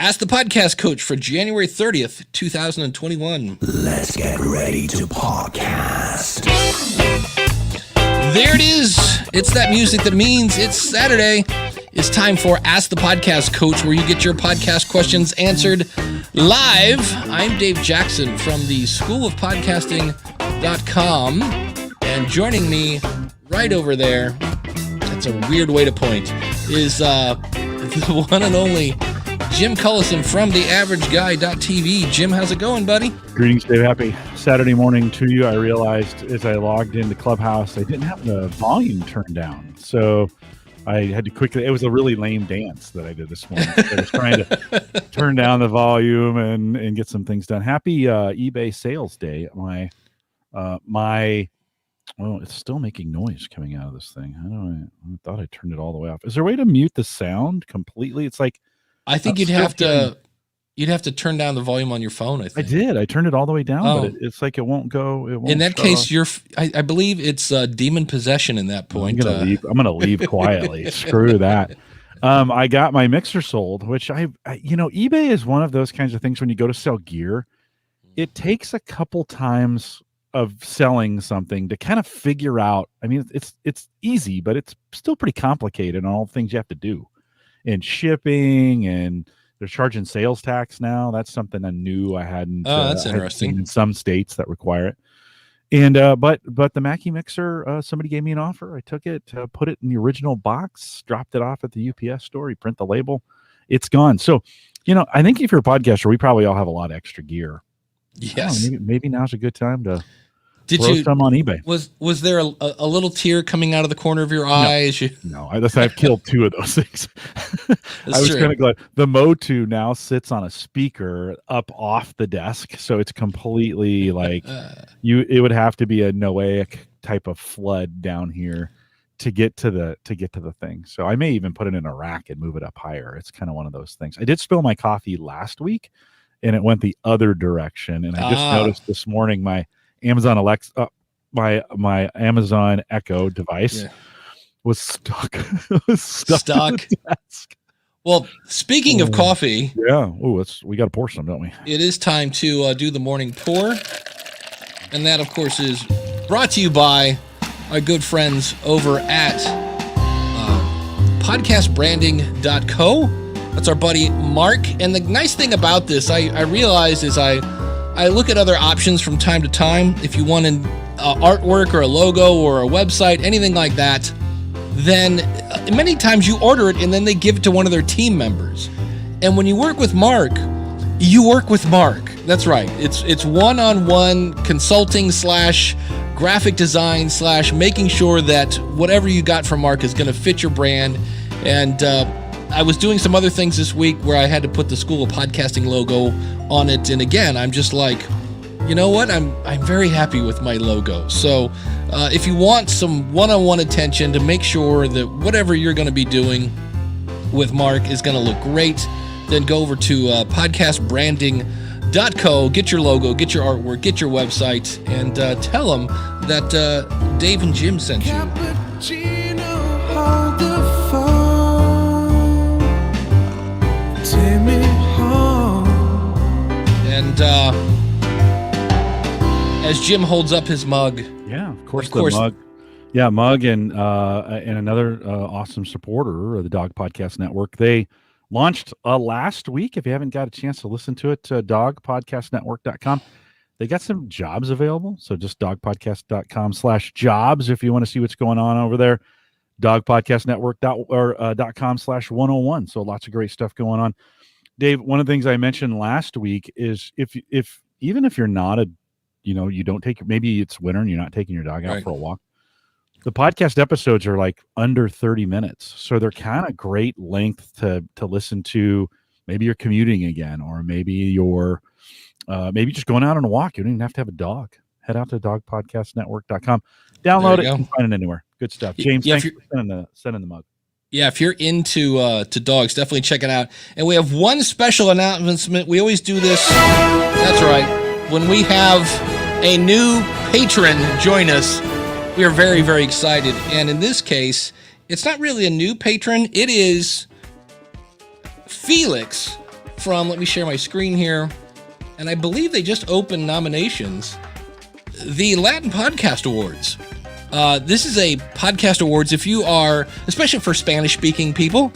Ask the Podcast Coach for January 30th, 2021. Let's get ready to podcast. There it is. It's that music that means it's Saturday. It's time for Ask the Podcast Coach, where you get your podcast questions answered live. I'm Dave Jackson from the schoolofpodcasting.com, and joining me right over there, that's a weird way to point, is the one and only Jim Cullison from theaverageguy.tv. Jim, how's it going, buddy? Greetings, Dave. Happy Saturday morning to you. I realized as I logged into Clubhouse, I didn't have the volume turned down. So I had to quickly, it was a really lame dance that I did this morning. I was trying to turn down the volume and get some things done. Happy eBay sales day. Well, it's still making noise coming out of this thing. I thought I turned it all the way off. Is there a way to mute the sound completely? It's like, I think you'd have to turn down the volume on your phone. I think I did. I turned it all the way down, but it's like it won't go. It won't. In that case, I believe it's demon possession. In that point, I'm gonna leave quietly. Screw that. I got my mixer sold, which I eBay is one of those kinds of things when you go to sell gear, it takes a couple times of selling something to kind of figure out. I mean, it's easy, but it's still pretty complicated on all the things you have to do. And shipping, and they're charging sales tax now. That's something I knew I hadn't. That's interesting. In some states that require it. And but the Mackie mixer, somebody gave me an offer. I took it, put it in the original box, dropped it off at the UPS store. You print the label, it's gone. So, I think if you're a podcaster, we probably all have a lot of extra gear. Yes, maybe now's a good time to. Did throw some on eBay? Was there a little tear coming out of the corner of your eye? No, I've killed two of those things. I was kind of glad. The Motu now sits on a speaker up off the desk, so it's completely like it would have to be a Noahic type of flood down here to get to the thing. So I may even put it in a rack and move it up higher. It's kind of one of those things. I did spill my coffee last week, and it went the other direction. And I just noticed this morning my Amazon Alexa, my Amazon Echo device was stuck. Stuck. Well, speaking of coffee, we got to pour some, don't we? It is time to do the morning pour, and that, of course, is brought to you by our good friends over at podcastbranding.co. That's our buddy Mark. And the nice thing about this, I realized is I look at other options from time to time. If you want an artwork or a logo or a website, anything like that, then many times you order it and then they give it to one of their team members. And when you work with Mark, you work with Mark. That's right. It's one-on-one consulting / graphic / making sure that whatever you got from Mark is going to fit your brand. And I was doing some other things this week where I had to put the School of Podcasting logo on it, and again, I'm just like, you know what? I'm very happy with my logo. So if you want some one-on-one attention to make sure that whatever you're going to be doing with Mark is going to look great, then go over to podcastbranding.co, get your logo, get your artwork, get your website, and tell them that Dave and Jim sent you. And as Jim holds up his mug, of course, the mug, mug, and another awesome supporter of the Dog Podcast Network. They launched last week. If you haven't got a chance to listen to it, dogpodcastnetwork.com. They got some jobs available, so just dogpodcast.com/jobs if you want to see what's going on over there. Dogpodcastnetwork.com/101. So lots of great stuff going on. Dave, one of the things I mentioned last week is if even if you're not you don't take, maybe it's winter and you're not taking your dog out for a walk, the podcast episodes are like under 30 minutes. So they're kind of great length to listen to. Maybe you're commuting again, or maybe you're maybe just going out on a walk. You don't even have to have a dog. Head out to dogpodcastnetwork.com. Download it. You can find it anywhere. Good stuff. James, thanks for sending the mug. Yeah, if you're into to dogs, definitely check it out. And we have one special announcement. We always do this. That's right. When we have a new patron join us, we are very, very excited. And in this case, it's not really a new patron. It is Felix from, let me share my screen here, and I believe they just opened nominations, the Latin Podcast Awards. This is a podcast awards. If you are, especially for Spanish-speaking people,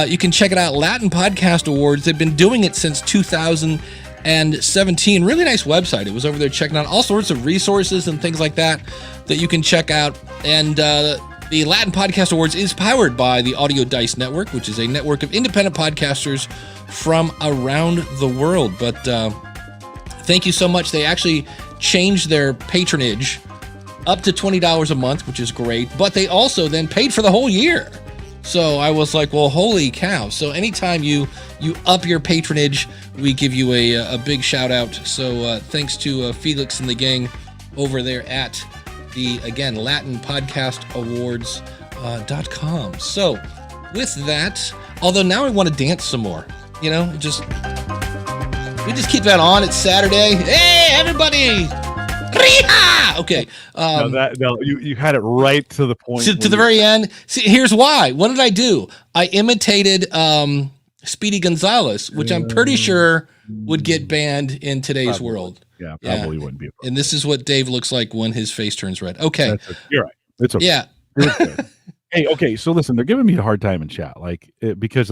you can check it out, Latin Podcast Awards. They've been doing it since 2017. Really nice website. It was over there checking out all sorts of resources and things like that you can check out. And the Latin Podcast Awards is powered by the Audio Dice Network, which is a network of independent podcasters from around the world. But thank you so much. They actually changed their patronage up to $20 a month, which is great. But they also then paid for the whole year. So I was like, well, holy cow. So anytime you up your patronage, we give you a big shout out. So thanks to Felix and the gang over there at the, again, Latin Podcast Awards.com. So with that, although now I want to dance some more, we just keep that on. It's Saturday. Hey, everybody. Okay. You had it right to the point. To the very end. See, here's why. What did I do? I imitated Speedy Gonzalez, which I'm pretty sure would get banned in today's world. Yeah, probably wouldn't be. And this is what Dave looks like when his face turns red. Okay. You're right. It's okay. Yeah. Hey, okay. So listen, they're giving me a hard time in chat, because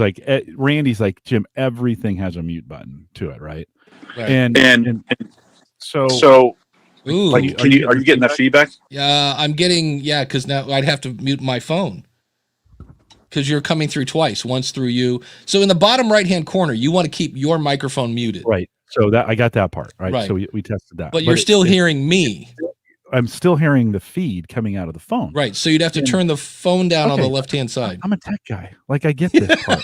Randy's like, Jim, everything has a mute button to it, right? And so. Ooh, are you getting that feedback? Yeah, I'm getting, because now I'd have to mute my phone because you're coming through twice, once through you. So in the bottom right-hand corner, you want to keep your microphone muted. Right. So that I got that part, right? So we tested that. But you're still hearing me. I'm still hearing the feed coming out of the phone. Right. So you'd have to turn the phone down on the left-hand side. I'm a tech guy. I get this part.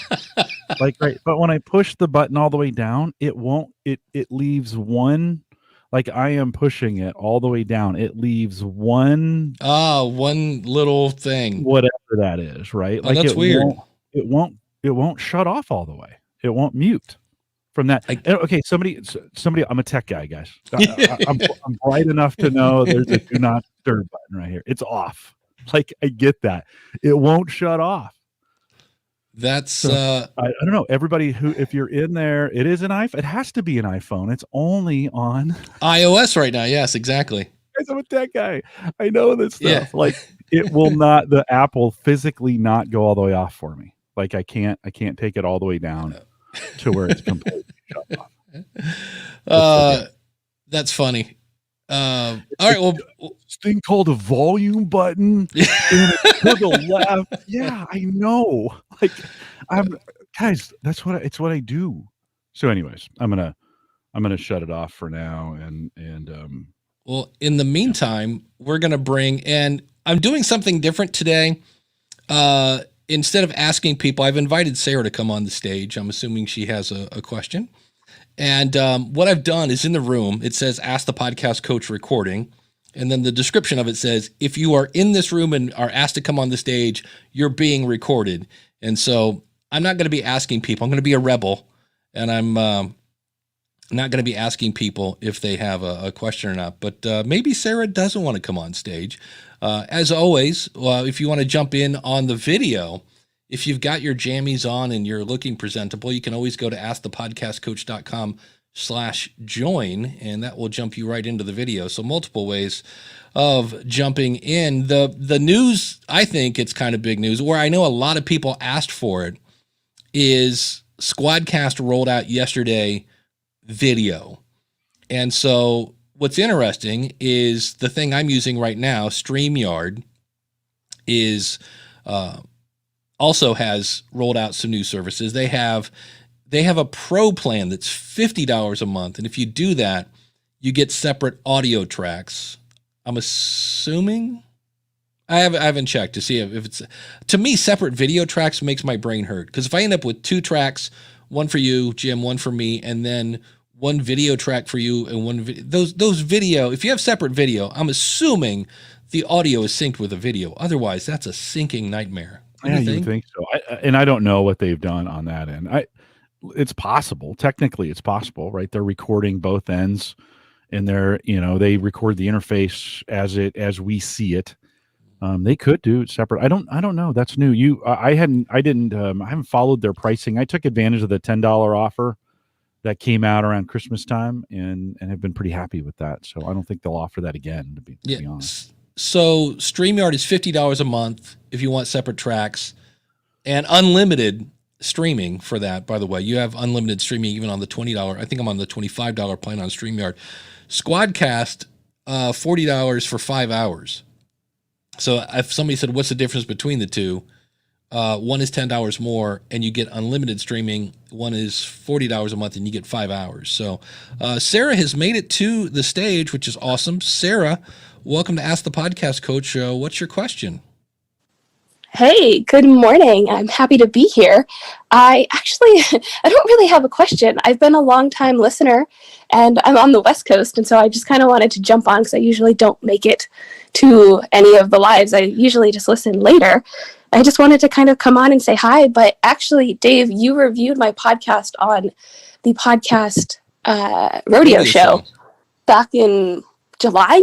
Right. But when I push the button all the way down, it won't, it leaves one. I am pushing it all the way down. It leaves one little thing, whatever that is, right? That's weird. It won't shut off all the way. It won't mute from that. Okay, somebody. I'm a tech guy, guys. I'm bright enough to know there's a do not disturb button right here. It's off. I get that. It won't shut off. That's I don't know. Everybody if you're in there, it is an iPhone. It has to be an iPhone. It's only on iOS right now. Yes, exactly. I'm a tech guy. I know this stuff. Yeah. It will not. The app will physically not go all the way off for me. I can't take it all the way down to where it's completely shut off. That's funny. All right. Well, this thing called a volume button to the left. Yeah, I know. Guys, it's what I do. So, anyways, I'm gonna shut it off for now. And well, in the meantime, we're gonna and I'm doing something different today. Instead of asking people, I've invited Sarah to come on the stage. I'm assuming she has a question. And what I've done is in the room, it says, ask the podcast coach recording. And then the description of it says, if you are in this room and are asked to come on the stage, you're being recorded. And so I'm not going to be asking people. I'm going to be a rebel. And I'm not going to be asking people if they have a question or not. But maybe Sarah doesn't want to come on stage. As always, if you want to jump in on the video, if you've got your jammies on and you're looking presentable, you can always go to askthepodcastcoach.com/join, and that will jump you right into the video. So multiple ways of jumping in. The news, I think it's kind of big news, where I know a lot of people asked for it, is Squadcast rolled out yesterday video. And so what's interesting is the thing I'm using right now, StreamYard, is also has rolled out some new services. They have a pro plan that's $50 a month, and if you do that, you get separate audio tracks. I'm assuming I haven't checked to see if it's, to me, separate video tracks makes my brain hurt, because if I end up with two tracks, one for you, Jim, one for me, and then one video track for you and one those video, if you have separate video, I'm assuming the audio is synced with the video. Otherwise, that's a syncing nightmare. Yeah, you think so. I don't know what they've done on that end. It's possible. Technically, it's possible, right? They're recording both ends, and they record the interface as we see it. They could do it separate. I don't know. That's new. I haven't followed their pricing. I took advantage of the $10 offer that came out around Christmas time and have been pretty happy with that. So I don't think they'll offer that again, to be honest. So StreamYard is $50 a month if you want separate tracks and unlimited streaming for that. By the way, you have unlimited streaming even on the $20. I think I'm on the $25 plan on StreamYard. Squadcast, $40 for 5 hours. So if somebody said, what's the difference between the two? One is $10 more and you get unlimited streaming. One is $40 a month and you get 5 hours. So Sarah has made it to the stage, which is awesome. Sarah, welcome to Ask the Podcast Coach. What's your question? Hey, good morning. I'm happy to be here. I don't really have a question. I've been a long time listener and I'm on the West Coast. And so I just kind of wanted to jump on because I usually don't make it to any of the lives. I usually just listen later. I just wanted to kind of come on and say hi. But actually, Dave, you reviewed my podcast on the podcast rodeo show back in July,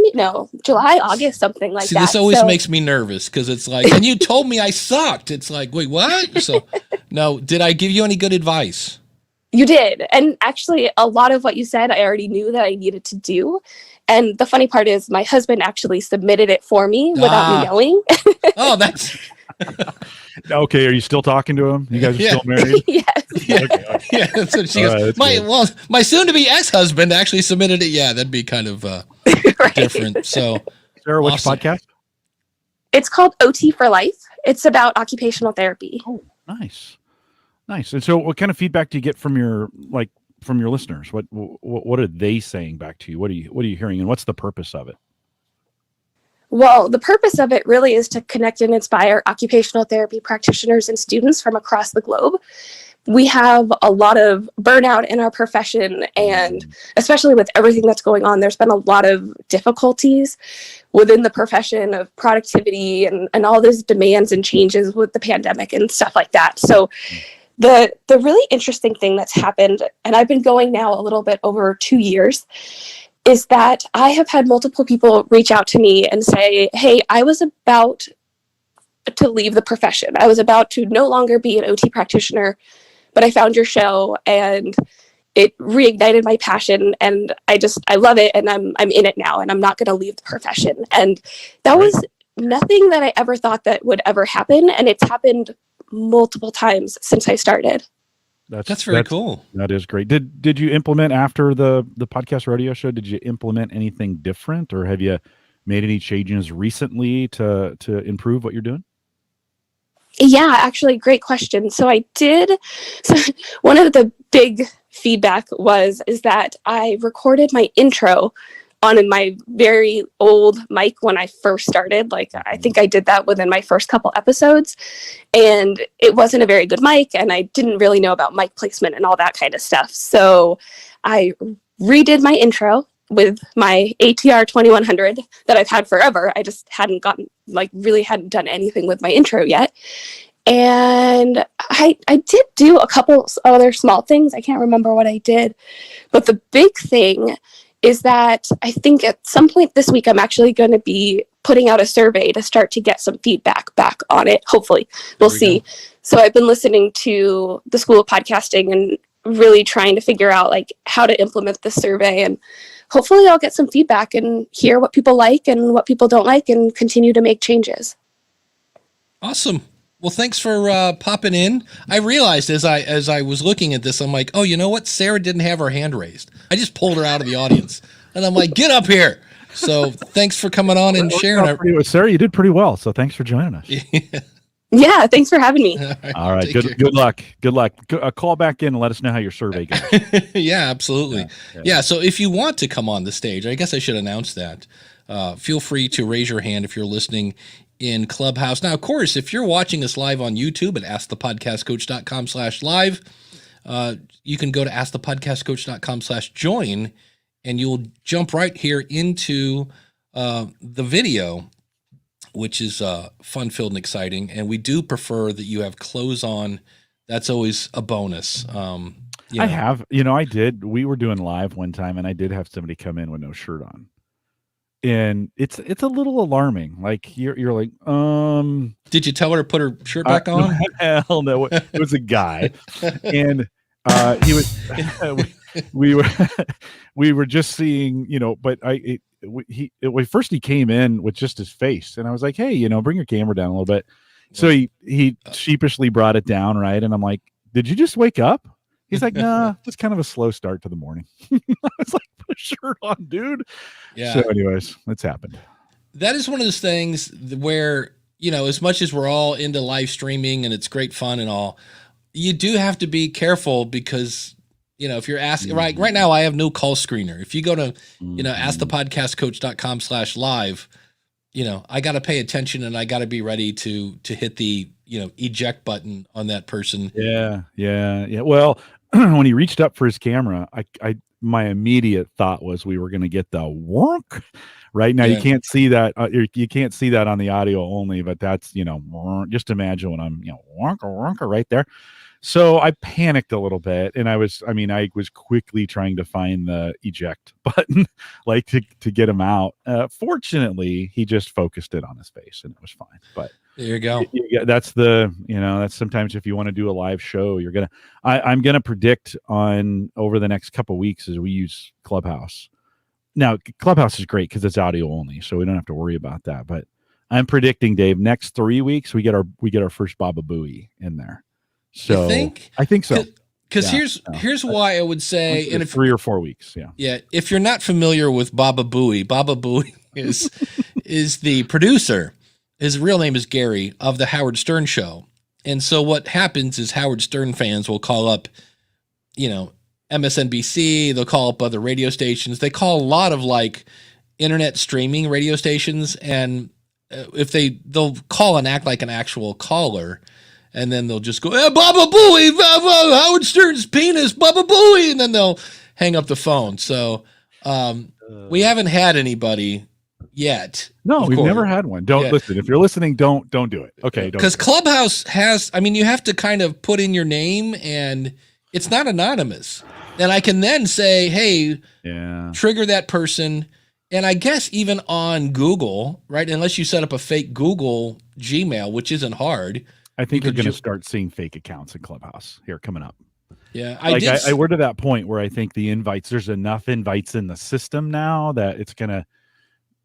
August, something like that. This always makes me nervous because it's like, and you told me I sucked. It's like, wait, what? So, no, did I give you any good advice? You did. And actually, a lot of what you said, I already knew that I needed to do. And the funny part is my husband actually submitted it for me without me knowing. Oh, that's... Okay, are you still talking to him? You guys are still married? Yes. Yeah. Okay. Yeah, that's what she goes. My soon-to-be ex-husband actually submitted it. Yeah, that'd be kind of right. different. So, Sarah, which podcast? It's called OT for Life. It's about occupational therapy. Oh, nice. And so, what kind of feedback do you get from your listeners? What are they saying back to you? What are you hearing, and what's the purpose of it? Well, the purpose of it really is to connect and inspire occupational therapy practitioners and students from across the globe. We have a lot of burnout in our profession, and especially with everything that's going on, there's been a lot of difficulties within the profession of productivity and all those demands and changes with the pandemic and stuff like that. So the really interesting thing that's happened, and I've been going now a little bit over 2 years, is that I have had multiple people reach out to me and say, hey, I was about to leave the profession. I was about to no longer be an OT practitioner, but I found your show and it reignited my passion, and I love it, and I'm in it now, and I'm not going to leave the profession. And that was nothing that I ever thought that would ever happen, and it's happened multiple times since I started. That's very cool. That is great. Did you implement after the podcast rodeo show? Did you implement anything different, or have you made any changes recently to improve what you're doing? Yeah, actually, great question. So I did. So one of the big feedback is that I recorded my intro on my very old mic when I first started. Like, I think I did that within my first couple episodes, and it wasn't a very good mic, and I didn't really know about mic placement and all that kind of stuff. So I redid my intro with my ATR 2100 that I've had forever. I just hadn't done anything with my intro yet. And I did do a couple other small things. I can't remember what I did, but the big thing is that I think at some point this week, I'm actually going to be putting out a survey to start to get some feedback back on it. Hopefully, we'll see. Go. So I've been listening to the School of Podcasting and really trying to figure out like how to implement this survey, and hopefully I'll get some feedback and hear what people like and what people don't like and continue to make changes. Awesome. Well, thanks for popping in. I realized as I was looking at this, I'm like, oh, you know what? Sarah didn't have her hand raised. I just pulled her out of the audience, and I'm like, get up here. So thanks for coming on and sharing. Sarah, you did pretty well. So thanks for joining us. Yeah, thanks for having me. All right. Good luck. Good luck. Call back in and let us know how your survey goes. Yeah, absolutely. Yeah. So if you want to come on the stage, I guess I should announce that. Feel free to raise your hand if you're listening in Clubhouse. Now, of course, if you're watching us live on YouTube at askthepodcastcoach.com/live, you can go to askthepodcastcoach.com/join, and you'll jump right here into the video, which is fun-filled and exciting. And we do prefer that you have clothes on. That's always a bonus. I have. I did. We were doing live one time, and I did have somebody come in with no shirt on. And it's a little alarming. Like you're like, Did you tell her to put her shirt back on? Hell no. It was a guy. And He was. we were we were just seeing, but first he came in with just his face, and I was like, hey, bring your camera down a little bit. So he sheepishly brought it down, right? And I'm like, did you just wake up? He's like, nah, just kind of a slow start to the morning. I was like, put a shirt on, dude. Yeah. So anyways, it's happened. That is one of those things where, as much as we're all into live streaming and it's great fun and all, you do have to be careful because, if you're asking right now, I have no call screener. If you go to, askthepodcastcoach.com/live, I got to pay attention and I got to be ready to hit the, eject button on that person. Yeah. Well, when he reached up for his camera, my immediate thought was we were going to get the wonk. Right now, you can't see that. You can't see that on the audio only, but that's, just imagine when I'm, wonka right there. So I panicked a little bit, and I was quickly trying to find the eject button, like to get him out. Fortunately, he just focused it on his face, and it was fine. But there you go. That's that's sometimes if you want to do a live show, I'm gonna predict over the next couple of weeks as we use Clubhouse. Now, Clubhouse is great because it's audio only, so we don't have to worry about that. But I'm predicting, Dave, next 3 weeks we get our first Baba Booey in there. So I think so. Because here's why I would say, in 3 or 4 weeks, yeah. If you're not familiar with Baba Booey is the producer. His real name is Gary of the Howard Stern Show, and so what happens is Howard Stern fans will call up, MSNBC. They'll call up other radio stations. They call a lot of like internet streaming radio stations, and if they'll call and act like an actual caller. And then they'll just go, Baba Booey, Howard Stern's penis, Baba Booey. And then they'll hang up the phone. So we haven't had anybody yet. No, we've never had one. Listen. If you're listening, don't do it. Okay. Because Clubhouse has, you have to kind of put in your name and it's not anonymous. And I can then say, hey, trigger that person. And I guess even on Google, right? Unless you set up a fake Google Gmail, which isn't hard. I think you're going to start seeing fake accounts in Clubhouse here coming up. Yeah, we're to that point where I think there's enough invites in the system now that it's gonna,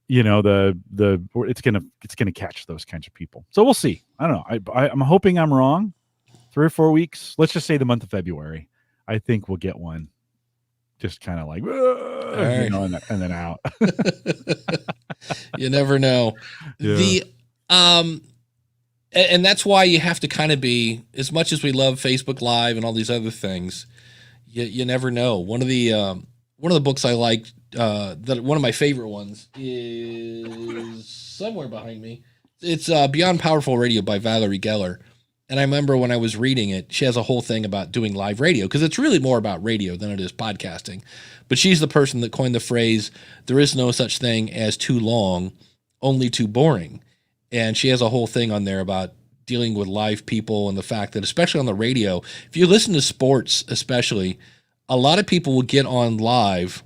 it's gonna catch those kinds of people. So we'll see. I don't know. I'm hoping I'm wrong. 3 or 4 weeks. Let's just say the month of February. I think we'll get one. Just kind of like, and then out. You never know. Yeah. And that's why you have to kind of be, as much as we love Facebook Live and all these other things, you never know. One of the books I like, that one of my favorite ones is somewhere behind me. It's Beyond Powerful Radio by Valerie Geller. And I remember when I was reading it, she has a whole thing about doing live radio because it's really more about radio than it is podcasting. But she's the person that coined the phrase, there is no such thing as too long, only too boring. And she has a whole thing on there about dealing with live people and the fact that, especially on the radio, if you listen to sports, especially, a lot of people will get on live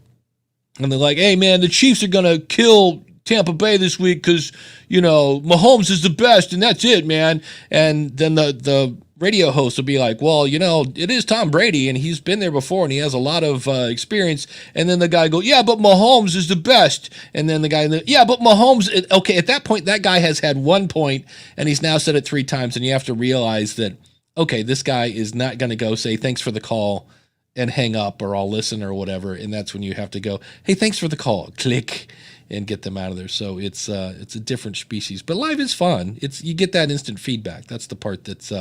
and they're like, hey, man, the Chiefs are going to kill Tampa Bay this week because, Mahomes is the best and that's it, man. And then the radio host will be like, well, it is Tom Brady and he's been there before and he has a lot of experience. And then the guy goes, yeah, but Mahomes is the best. And then the guy, yeah, but Mahomes, okay, at that point, that guy has had 1 point and he's now said it 3 times. And you have to realize that, okay, this guy is not going to go say, thanks for the call and hang up or I'll listen or whatever. And that's when you have to go, hey, thanks for the call, click, and get them out of there. So it's a different species, but live is fun. You get that instant feedback. That's the part that's,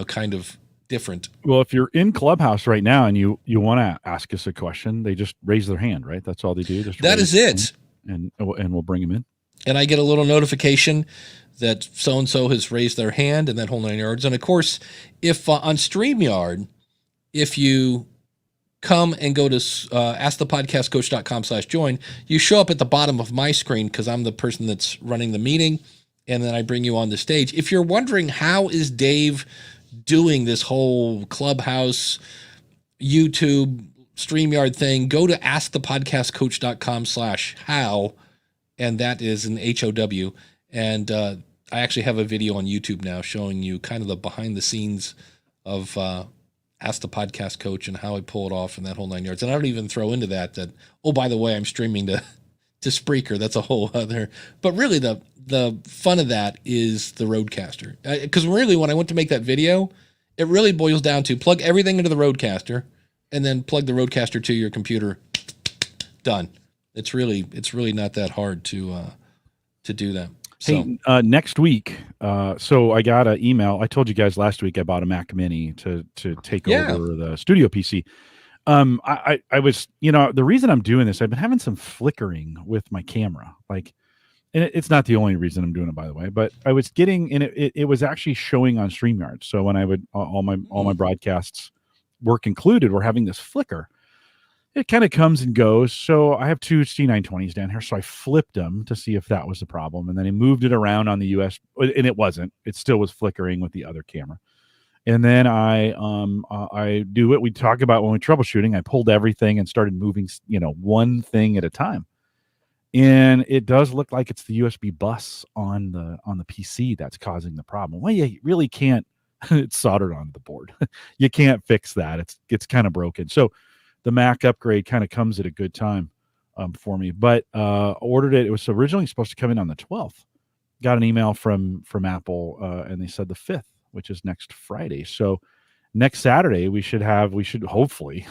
kind of different. Well, if you're in Clubhouse right now and you want to ask us a question, they just raise their hand, right? That's all they do. That is it. And we'll bring them in. And I get a little notification that so-and-so has raised their hand and that whole 9 yards. And of course, if on StreamYard, if you come and go to askthepodcastcoach.com/join, you show up at the bottom of my screen because I'm the person that's running the meeting. And then I bring you on the stage. If you're wondering how is Dave doing this whole Clubhouse, YouTube, StreamYard thing, go to askthepodcastcoach.com/how, and that is an HOW. And I actually have a video on YouTube now showing you kind of the behind the scenes of Ask the Podcast Coach and how I pull it off and that whole 9 yards. And I don't even throw into that, oh, by the way, I'm streaming to Spreaker. That's a whole other, but really the fun of that is the Roadcaster. Because really when I went to make that video, it really boils down to plug everything into the Roadcaster and then plug the Roadcaster to your computer. Done. It's really not that hard to do that. So. Hey, next week, so I got an email. I told you guys last week I bought a Mac Mini to take over the studio PC. I was, the reason I'm doing this, I've been having some flickering with my camera. Like, and it's not the only reason I'm doing it, by the way, but I was getting, and it was actually showing on StreamYard. So when I would, all my broadcasts, work included, were having this flicker. It kind of comes and goes. So I have two C920s down here. So I flipped them to see if that was the problem. And then I moved it around on the US, and it wasn't. It still was flickering with the other camera. And then I do what we talk about when we're troubleshooting. I pulled everything and started moving, one thing at a time. And it does look like it's the USB bus on the PC that's causing the problem. Well, you really can't. It's soldered onto the board. You can't fix that. It's kind of broken. So the Mac upgrade kind of comes at a good time for me. But ordered it. It was originally supposed to come in on the 12th. Got an email from Apple, and they said the 5th, which is next Friday. So next Saturday we should hopefully.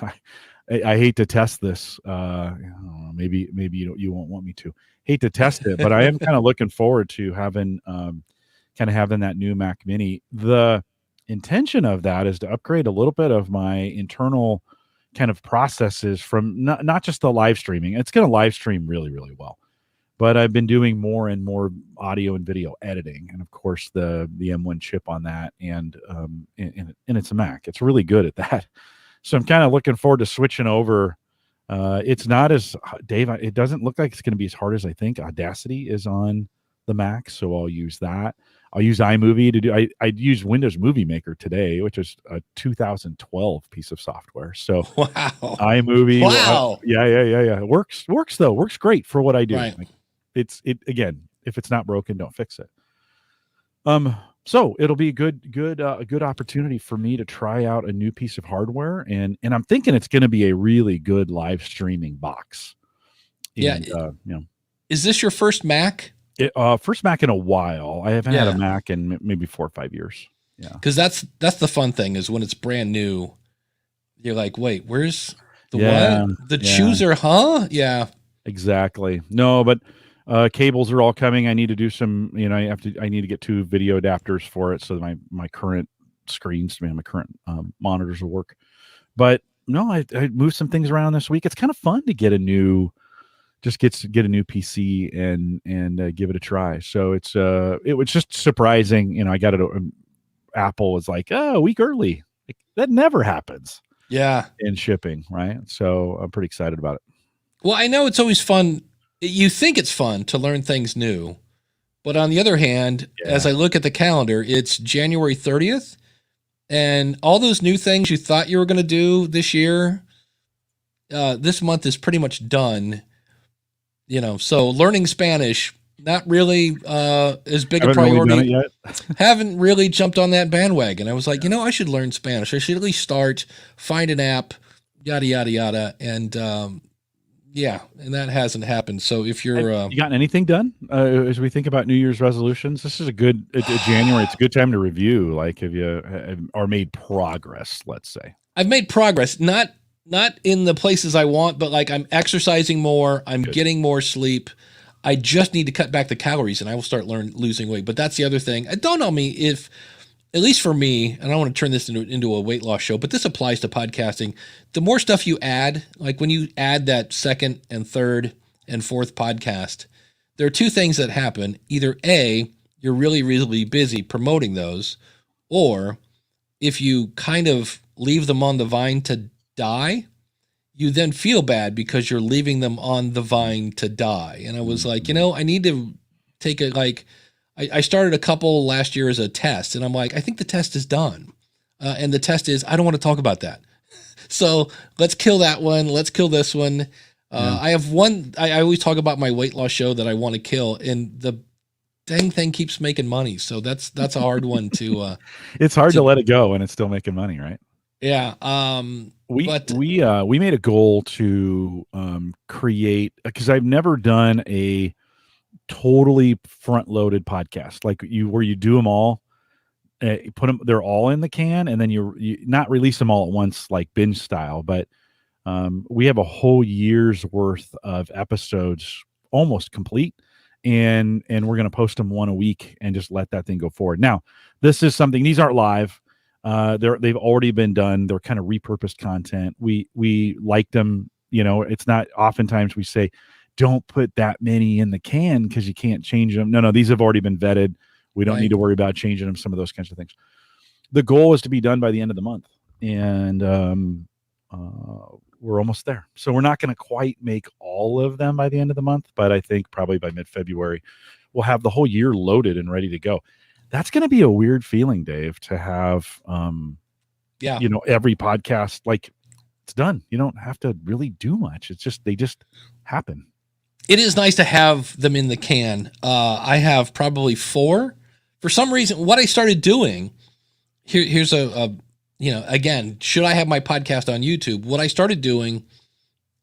I hate to test this. I don't know, maybe you won't want me to. Hate to test it, but I am kind of looking forward to having that new Mac Mini. The intention of that is to upgrade a little bit of my internal kind of processes from not just the live streaming. It's going to live stream really, really well, but I've been doing more and more audio and video editing, and of course the M1 chip on that, and it's a Mac. It's really good at that. So I'm kind of looking forward to switching over. It's not as Dave. It doesn't look like it's going to be as hard as I think. Audacity is on the Mac, so I'll use that. I'll use iMovie to do. I used Windows Movie Maker today, which is a 2012 piece of software. So wow, iMovie. Wow. Yeah. It works though. Works great for what I do. Right. Like, it again. If it's not broken, don't fix it. So it'll be a good opportunity for me to try out a new piece of hardware, and I'm thinking it's going to be a really good live streaming box. And, is this your first Mac? First Mac in a while. I haven't had a Mac in maybe 4 or 5 years. Yeah, because that's the fun thing is when it's brand new, you're like, wait, where's the what? The chooser, huh? Yeah, exactly. No, but cables are all coming. I need to do some. I need to get 2 video adapters for it so that my current screens, my current monitors will work. But no, I moved some things around this week. It's kind of fun to get a new. Just get a new PC and give it a try. So it was just surprising. I got it. Apple was like, a week early. Like, that never happens. Yeah, in shipping, right? So I'm pretty excited about it. Well, I know it's always fun. You think it's fun to learn things new, but on the other hand, as I look at the calendar, it's January 30th, and all those new things you thought you were going to do this year, this month is pretty much done. So learning Spanish, not really as big a priority. Really done it yet? Haven't really jumped on that bandwagon. I was like, I should learn Spanish. I should at least start, find an app, yada, yada, yada. And and that hasn't happened. So if you're... you gotten anything done as we think about New Year's resolutions? This is a good January. It's a good time to review. Like, have you made progress, let's say? I've made progress. Not in the places I want, but like I'm exercising more. I'm getting more sleep. I just need to cut back the calories and I will start losing weight. But that's the other thing. Don't know me if, at least for me, and I don't want to turn this into a weight loss show, but this applies to podcasting. The more stuff you add, like when you add that second and third and fourth podcast, there are 2 things that happen. Either A, you're really, really busy promoting those, or if you kind of leave them on the vine to die, you then feel bad because you're leaving them on the vine to die. And I was like, I need to take I started a couple last year as a test, and I'm like, I think the test is done. And the test is, I don't want to talk about that. So let's kill that one. Let's kill this one. I have one, I always talk about my weight loss show that I want to kill, and the dang thing keeps making money. So that's a hard one to, it's hard to let it go and it's still making money, right? Yeah. We but we made a goal to create, because I've never done a totally front loaded podcast like where you do them all, put them, they're all in the can, and then you not release them all at once like binge style, but we have a whole year's worth of episodes almost complete, and we're going to post them one a week and just let that thing go forward. Now, this is something, these aren't live. They've already been done. They're kind of repurposed content. We like them. It's not, oftentimes we say, don't put that many in the can because you can't change them. No, these have already been vetted. We don't Right. need to worry about changing them, some of those kinds of things. The goal is to be done by the end of the month, and we're almost there. So we're not going to quite make all of them by the end of the month, but I think probably by mid-February, we'll have the whole year loaded and ready to go. That's going to be a weird feeling, Dave, to have, every podcast, like, it's done. You don't have to really do much. It's just, they just happen. It is nice to have them in the can. I have probably 4. For some reason, what I started doing, here's again, should I have my podcast on YouTube? What I started doing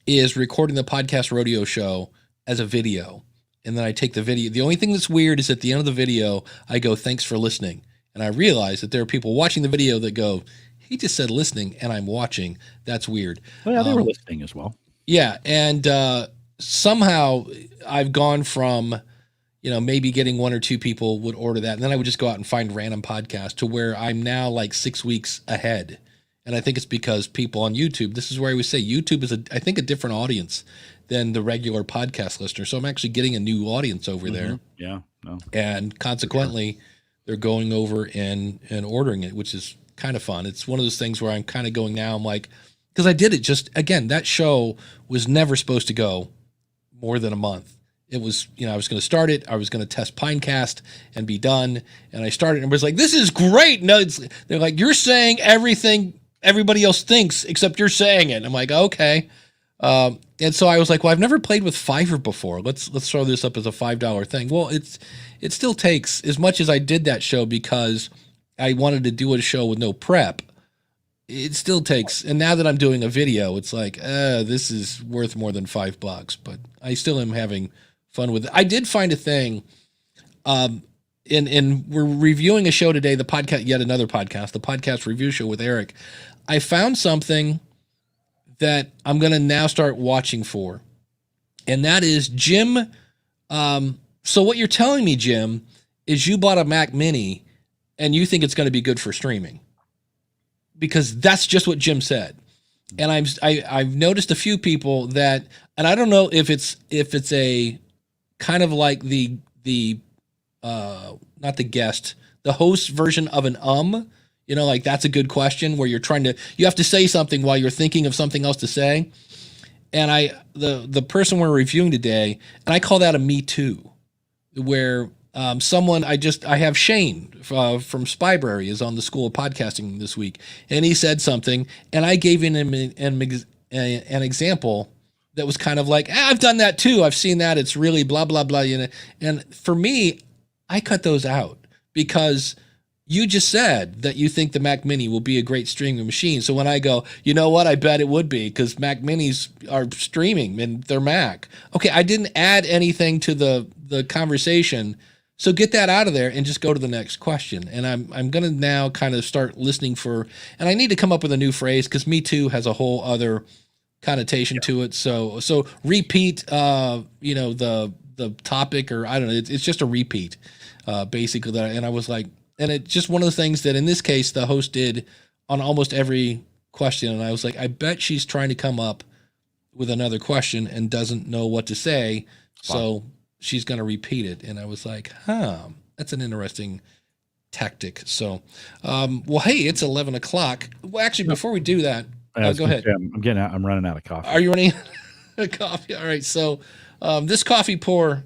is recording the podcast rodeo show as a video. And then I take the video. The only thing that's weird is at the end of the video, I go, thanks for listening. And I realize that there are people watching the video that go, he just said listening and I'm watching. That's weird. Well, yeah, they were listening as well. Yeah. And somehow I've gone from, maybe getting 1 or 2 people would order that. And then I would just go out and find random podcasts to where I'm now like 6 weeks ahead. And I think it's because people on YouTube, this is where I would say YouTube is I think a different audience than the regular podcast listener. So I'm actually getting a new audience over there. Yeah. No. And consequently, they're going over and ordering it, which is kind of fun. It's one of those things where I'm kind of going now, I'm like, because I did it just, again, that show was never supposed to go more than a month. It was, I was going to start it. I was going to test Pinecast and be done. And I started and was like, this is great. No, they're like, you're saying everything everybody else thinks, except you're saying it. I'm like, okay. And so I was like, well, I've never played with Fiverr before. Let's throw this up as a $5 thing. Well, it still takes, as much as I did that show because I wanted to do a show with no prep, it still takes. And now that I'm doing a video, it's like, this is worth more than $5, but I still am having fun with it. I did find a thing, and we're reviewing a show today, the podcast, yet another podcast, the podcast review show with Eric. I found something that I'm going to now start watching for. And that is Jim. So what you're telling me, Jim, is you bought a Mac Mini and you think it's going to be good for streaming, because that's just what Jim said. And I've noticed a few people that, and I don't know if it's a kind of like the not the guest, the host version of an like that's a good question where you have to say something while you're thinking of something else to say. And the person we're reviewing today, and I call that a me too, where someone, I have Shane from Spybrary is on the School of Podcasting this week. And he said something and I gave him an example that was kind of like, I've done that too. I've seen that. It's really blah, blah, blah. And for me, I cut those out because you just said that you think the Mac Mini will be a great streaming machine. So when I go, you know what, I bet it would be, because Mac Minis are streaming and they're Mac. Okay, I didn't add anything to the conversation. So get that out of there and just go to the next question. And I'm going to now kind of start listening for, and I need to come up with a new phrase because Me Too has a whole other connotation to it. So repeat, the topic, or I don't know, it's just a repeat, basically. And I was like, and it's just one of the things that in this case, the host did on almost every question. And I was like, I bet she's trying to come up with another question and doesn't know what to say. Wow. So she's going to repeat it. And I was like, that's an interesting tactic. So, well, hey, it's 11 o'clock. Well, actually, before we do that, go ahead. I'm running out of coffee. Are you running out of coffee? All right. So this coffee pour,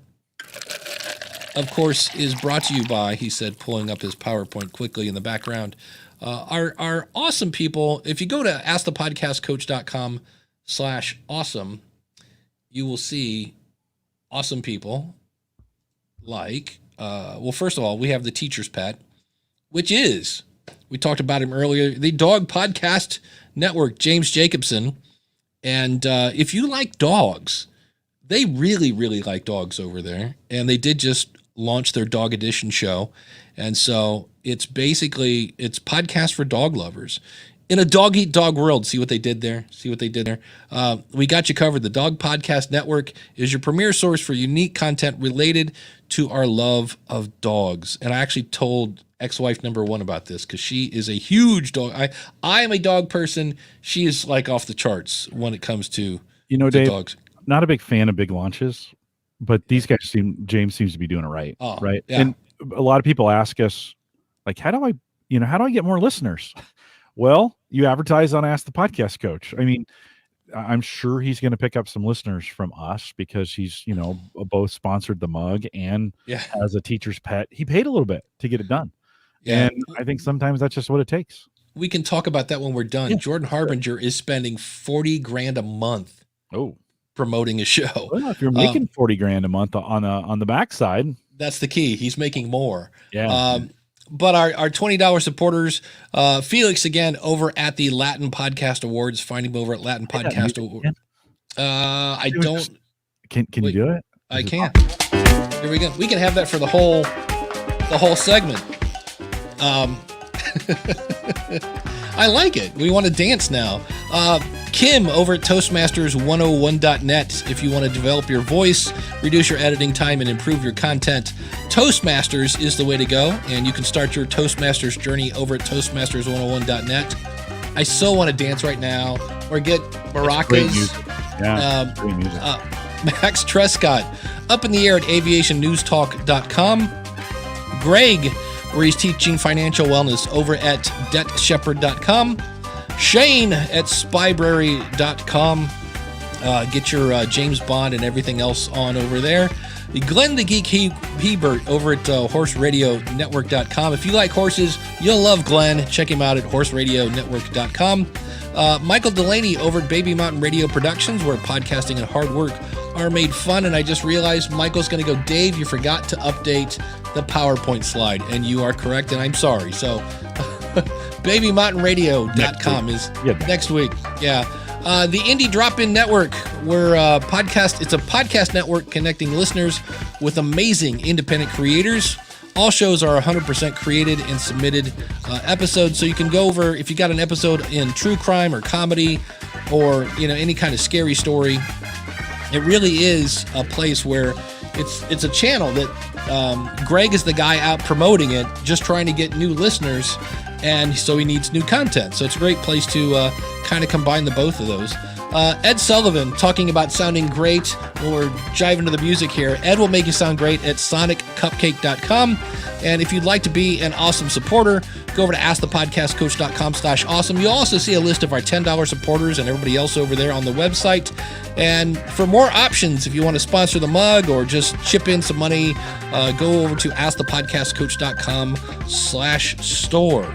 of course, is brought to you by, he said, pulling up his PowerPoint quickly in the background, our awesome people. If you go to askthepodcastcoach.com/awesome, you will see awesome people like, well, first of all, we have the teacher's pet, which is We talked about him earlier. The Dog Podcast Network, James Jacobson. And if you like dogs, they really, really like dogs over there. And they did just launch their Dog Edition show. And so it's podcast for dog lovers. In a dog eat dog world, see what they did there? We got you covered. The Dog Podcast Network is your premier source for unique content related to our love of dogs. And I actually told ex-wife number one about this because she is a huge dog. I am a dog person. She is like off the charts when it comes to Dave, dogs. Not a big fan of big launches, but these guys James seems to be doing it right. Right. Yeah. And a lot of people ask us, like, how do I get more listeners? Well, you advertise on Ask the Podcast Coach. I mean, I'm sure he's going to pick up some listeners from us because he's, both sponsored the mug and as a teacher's pet, he paid a little bit to get it done. Yeah. And I think sometimes that's just what it takes. We can talk about that when we're done. Yeah. Jordan Harbinger is spending $40,000 a month. Promoting a show. Well, if you're making $40,000 a month on the backside, that's the key. He's making more. Yeah. But our $20 supporters, Felix again over at the Latin Podcast Awards. Find him over at Latin Podcast Awards. I don't. Can you do it? I can't. Here we go. We can have that for the whole segment. I like it. We want to dance now. Kim over at Toastmasters101.net. If you want to develop your voice, reduce your editing time, and improve your content, Toastmasters is the way to go. And you can start your Toastmasters journey over at Toastmasters101.net. I so want to dance right now or get maracas. Great music. Yeah, great music. Max Trescott up in the air at aviationnewstalk.com. Greg, where he's teaching financial wellness over at debtshepherd.com. Shane at spybrary.com. Get your James Bond and everything else on over there. Glenn the Geek Hebert over at horseradionetwork.com. If you like horses, you'll love Glenn. Check him out at horseradionetwork.com. Michael Delaney over at Baby Mountain Radio Productions, where podcasting and hard work are made fun. And I just realized Michael's going to go, Dave, you forgot to update the PowerPoint slide. And you are correct, and I'm sorry. So babymountainradio.com is next week. Yeah. The Indie Drop-In Network, where it's a podcast network connecting listeners with amazing independent creators. All shows are 100% created and submitted episodes, so you can go over if you got an episode in true crime or comedy or any kind of scary story. It really is a place where it's a channel that Greg is the guy out promoting it, just trying to get new listeners, and so he needs new content. So it's a great place to kind of combine the both of those. Ed Sullivan talking about sounding great when we're jiving to the music here. Ed will make you sound great at soniccupcake.com. And if you'd like to be an awesome supporter, go over to askthepodcastcoach.com/awesome. You'll also see a list of our $10 supporters and everybody else over there on the website. And for more options, if you want to sponsor the mug or just chip in some money, go over to askthepodcastcoach.com/store.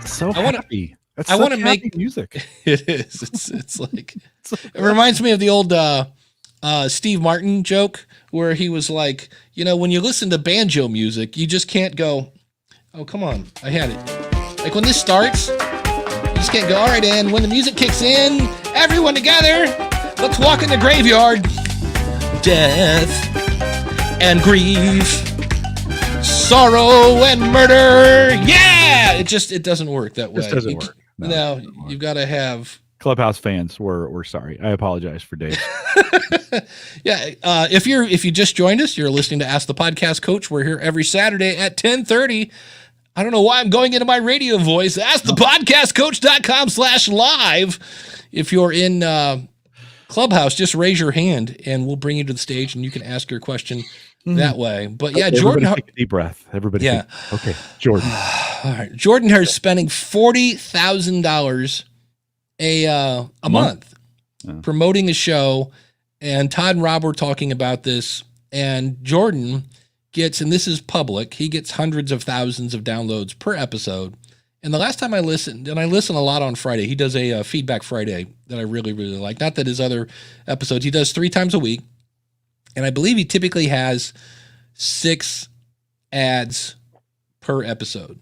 So happy. I want to make music. It is. It's like it reminds me of the old Steve Martin joke where he was like, when you listen to banjo music, you just can't go, oh, come on, I had it. Like when this starts, you just can't go, all right, and when the music kicks in, everyone together, let's walk in the graveyard. Death and grief, sorrow and murder. Yeah, it doesn't work that way. It doesn't work. No, you've got to have. Clubhouse fans, we're sorry. I apologize for Dave. Yeah, if you just joined us, you're listening to Ask the Podcast Coach. We're here every Saturday at 10:30. I don't know why I'm going into my radio voice. AskThePodcastCoach.com/live. If you're in Clubhouse, just raise your hand and we'll bring you to the stage and you can ask your question that way. But yeah, Jordan, take a deep breath. Everybody, okay, Jordan. All right, Jordan is spending $40,000 a month promoting a show, and Todd and Rob were talking about this, and Jordan gets, and this is public, he gets hundreds of thousands of downloads per episode. And the last time I listened, and I listen a lot on Friday, he does a Feedback Friday that I really, really like. Not that his other episodes, he does 3 times a week. And I believe he typically has 6 ads per episode.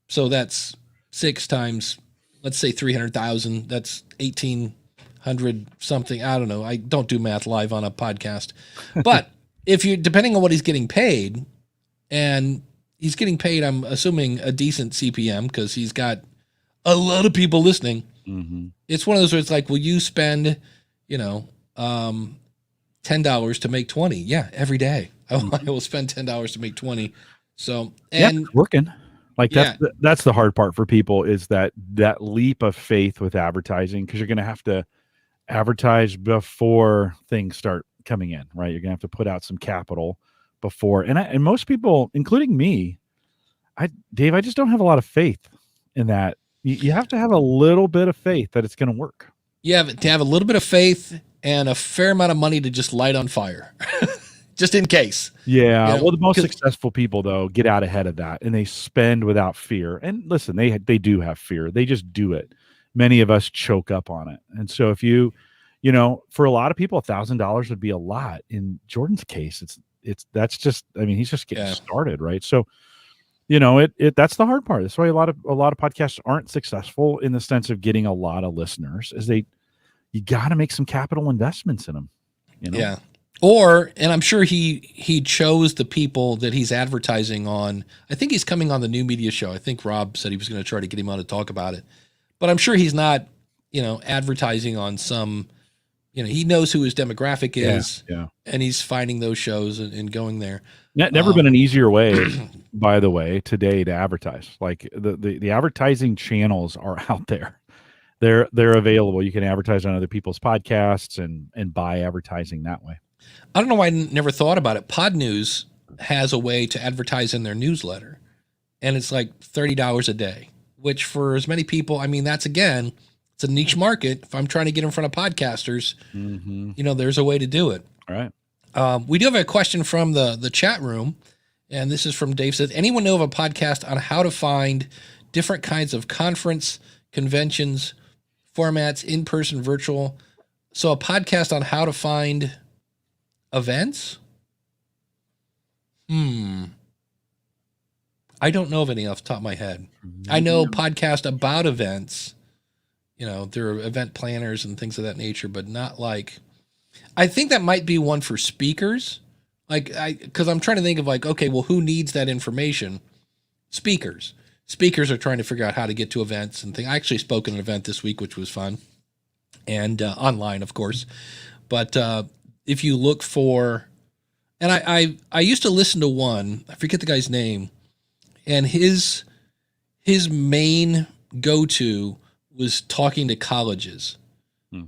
So that's 6 times, let's say 300,000. That's 1,800 something. I don't know. I don't do math live on a podcast, but if you, depending on what he's getting paid, and he's getting paid, I'm assuming a decent CPM because he's got a lot of people listening. It's one of those where it's like, will you spend, $10 to make 20? Yeah, every day. I will spend $10 to make 20. So, and it's working. Like that's the hard part for people, is that leap of faith with advertising, because you're going to have to advertise before things start coming in, right? You're going to have to put out some capital before. And most people, including me, Dave, I just don't have a lot of faith in that. You have to have a little bit of faith that it's going to work. You have to have a little bit of faith and a fair amount of money to just light on fire, just in case. Yeah. Well, the most successful people, though, get out ahead of that, and they spend without fear. And listen, they do have fear. They just do it. Many of us choke up on it. And so if for a lot of people, $1,000 would be a lot. In Jordan's case, that's just, he's just getting started, right? So, that's the hard part. That's why a lot of podcasts aren't successful in the sense of getting a lot of listeners, is you got to make some capital investments in them. Yeah. And I'm sure he chose the people that he's advertising on. I think he's coming on the New Media Show. I think Rob said he was going to try to get him on to talk about it, but I'm sure he's not, advertising on some, he knows who his demographic is, and he's finding those shows and going there. Never been an easier way, by the way, today to advertise. Like the advertising channels are out there. They're available. You can advertise on other people's podcasts and buy advertising that way. I don't know why I never thought about it. Pod News has a way to advertise in their newsletter, and it's like $30 a day, which for as many people, that's, again, it's a niche market. If I'm trying to get in front of podcasters, there's a way to do it. All right. We do have a question from the chat room, and this is from Dave. Says, anyone know of a podcast on how to find different kinds of conference, conventions, formats, in-person, virtual? So a podcast on how to find events? I don't know of any off the top of my head. I know podcast about events. There are event planners and things of that nature, but not like, I think that might be one for speakers. Because I'm trying to think of okay, well, who needs that information? Speakers. Speakers are trying to figure out how to get to events and things. I actually spoke at an event this week, which was fun, and online, of course. But if you look for, and I used to listen to one, I forget the guy's name, and his main go-to was talking to colleges.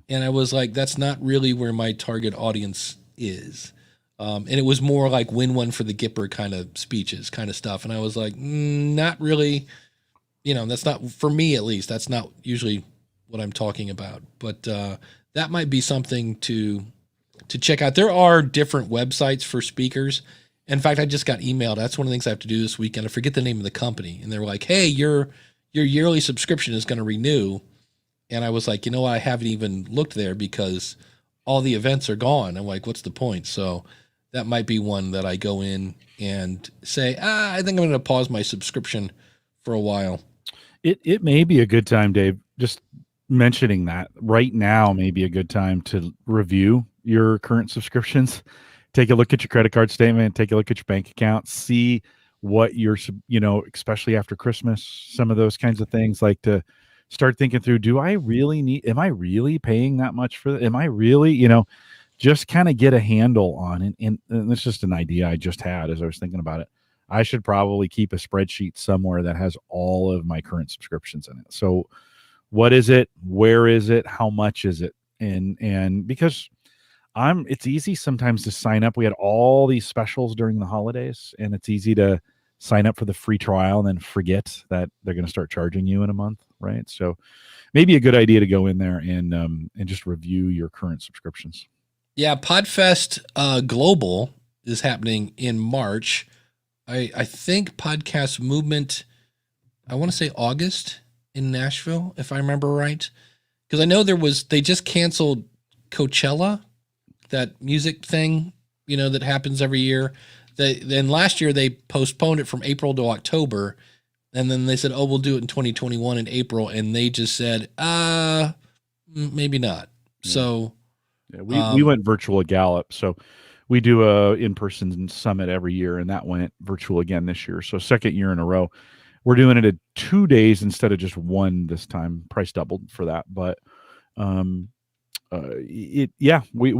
And I was like, that's not really where my target audience is. And it was more like win one for the Gipper kind of speeches, kind of stuff. And I was like, not really, that's not, for me at least, that's not usually what I'm talking about. But that might be something to check out. There are different websites for speakers. In fact, I just got emailed. That's one of the things I have to do this weekend. I forget the name of the company. And they were like, hey, your yearly subscription is going to renew. And I was like, I haven't even looked there because all the events are gone. I'm like, what's the point? So that might be one that I go in and say, I think I'm going to pause my subscription for a while. It may be a good time, Dave, just mentioning that right now may be a good time to review your current subscriptions. Take a look at your credit card statement, take a look at your bank account, see what you're, especially after Christmas, some of those kinds of things, like to start thinking through, am I really paying that much for that? Am I really, just kind of get a handle on it. And it's just an idea I just had as I was thinking about it. I should probably keep a spreadsheet somewhere that has all of my current subscriptions in it. So what is it? Where is it? How much is it? And because it's easy sometimes to sign up. We had all these specials during the holidays, and it's easy to sign up for the free trial and then forget that they're going to start charging you in a month, right? So maybe a good idea to go in there and just review your current subscriptions. Yeah, Podfest Global is happening in March. I think Podcast Movement, I want to say August in Nashville, if I remember right. Because I know they just canceled Coachella, that music thing, that happens every year. Then last year they postponed it from April to October, and then they said, "Oh, we'll do it in 2021 in April," and they just said, maybe not." Yeah. So we went virtual at Gallup, so we do a in-person summit every year, and that went virtual again this year. So second year in a row. We're doing it at 2 days instead of just one this time. Price doubled for that, but we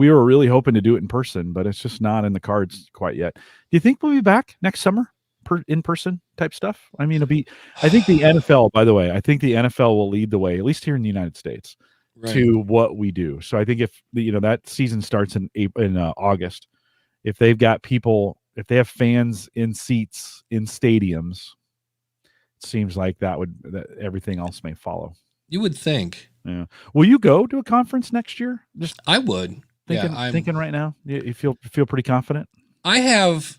were really hoping to do it in person, but it's just not in the cards quite yet. Do you think we'll be back next summer in person type stuff? I mean, I think the NFL, by the way, I think the NFL will lead the way, at least here in the United States, right, to what we do. So I think if that season starts in August, if they've got people, if they have fans in seats in stadiums, it seems like that everything else may follow. You would think. Yeah. Will you go to a conference next year? I would. Thinking right now. You feel pretty confident? I have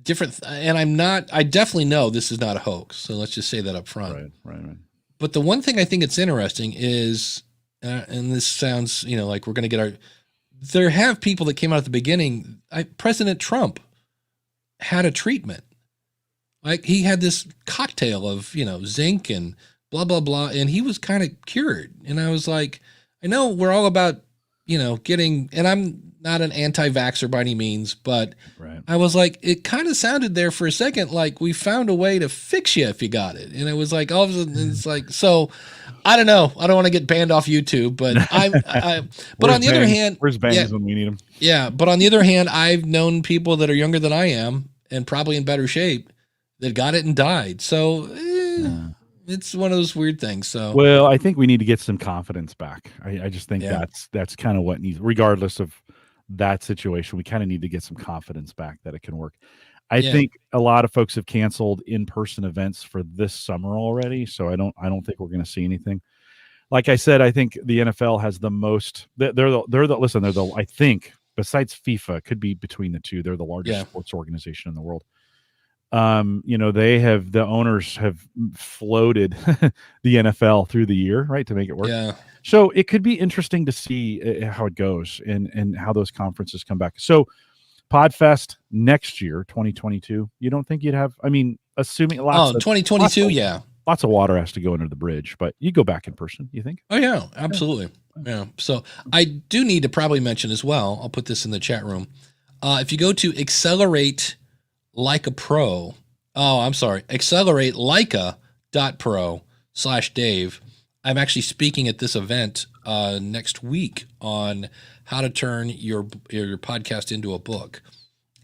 different, and I definitely know this is not a hoax. So let's just say that up front. Right. But the one thing I think it's interesting is, and this sounds, like we're going to get there have people that came out at the beginning. President Trump had a treatment. Like he had this cocktail of, zinc and blah, blah, blah. And he was kind of cured. And I was like, I know we're all about, getting, and I'm not an anti-vaxxer by any means, but right. I was like, it kind of sounded there for a second like we found a way to fix you if you got it. And it was like, all of a sudden, it's like, so I don't know. I don't want to get banned off YouTube, but but on the other hand, where's bangs when we need them? Yeah. But on the other hand, I've known people that are younger than I am and probably in better shape that got it and died. So it's one of those weird things. So, well, I think we need to get some confidence back. I just think that's kind of what needs, regardless of that situation, we kind of need to get some confidence back that it can work. I think a lot of folks have canceled in-person events for this summer already. So I don't think we're going to see anything. Like I said, I think the NFL has the most, I think besides FIFA, could be between the two. They're the largest sports organization in the world. The owners have floated the NFL through the year, right, to make it work. Yeah. So it could be interesting to see how it goes and how those conferences come back. So PodFest next year, 2022, you don't think you'd have, assuming 2022, lots of water has to go under the bridge, but you go back in person, you think? Oh yeah, absolutely. Yeah. So I do need to probably mention as well, I'll put this in the chat room. If you go to Accelerate Leica.pro/Dave. I'm actually speaking at this event next week on how to turn your podcast into a book.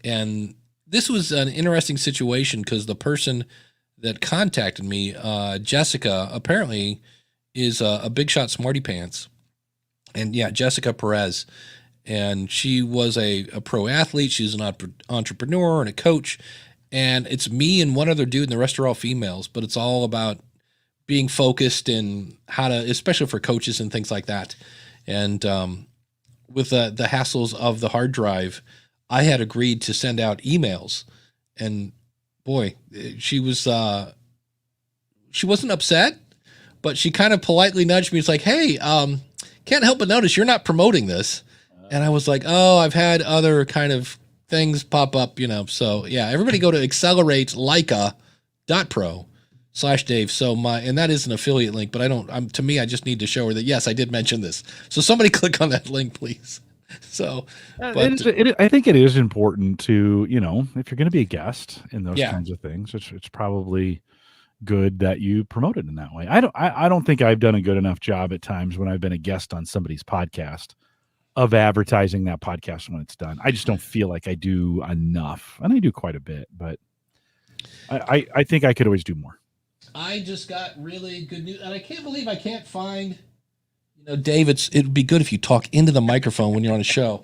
And this was an interesting situation because the person that contacted me, Jessica, apparently is a big shot smarty pants. And Jessica Perez. And she was a pro athlete. She's an entrepreneur and a coach. And it's me and one other dude, and the rest are all females. But it's all about being focused and how to, especially for coaches and things like that. And with the hassles of the hard drive, I had agreed to send out emails. And boy, she wasn't upset, but she kind of politely nudged me. It's like, hey, can't help but notice you're not promoting this. And I was like, oh, I've had other kind of things pop up, So everybody go to accelerateleica.pro/Dave. So and that is an affiliate link, but I just need to show her that, yes, I did mention this. So somebody click on that link, please. So, I think it is important to, if you're going to be a guest in those kinds of things, it's probably good that you promote it in that way. I don't think I've done a good enough job at times when I've been a guest on somebody's podcast of advertising that podcast when it's done. I just don't feel like I do enough, and I do quite a bit, but I think I could always do more. I just got really good news, and I can't believe I can't find, Dave, it'd be good if you talk into the microphone when you're on a show.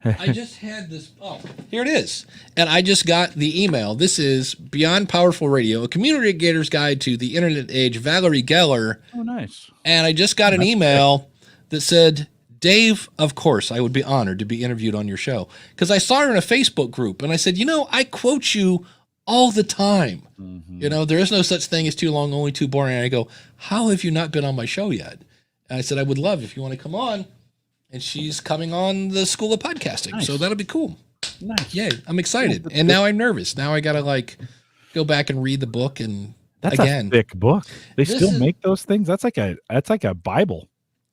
I just had this. Oh, here it is. And I just got the email. This is Beyond Powerful Radio, a communicator's guide to the internet age, Valerie Geller. Oh, nice. And I just got an email that said, Dave, of course, I would be honored to be interviewed on your show. Because I saw her in a Facebook group, and I said, I quote you all the time. Mm-hmm. There is no such thing as too long, only too boring. And I go, how have you not been on my show yet? And I said, I would love if you want to come on. And she's coming on the School of Podcasting. Nice. So that'll be cool. Nice. Yay. I'm excited. And now I'm nervous. Now I got to like go back and read the book. And That's again, a thick book. They still make those things. That's like a Bible.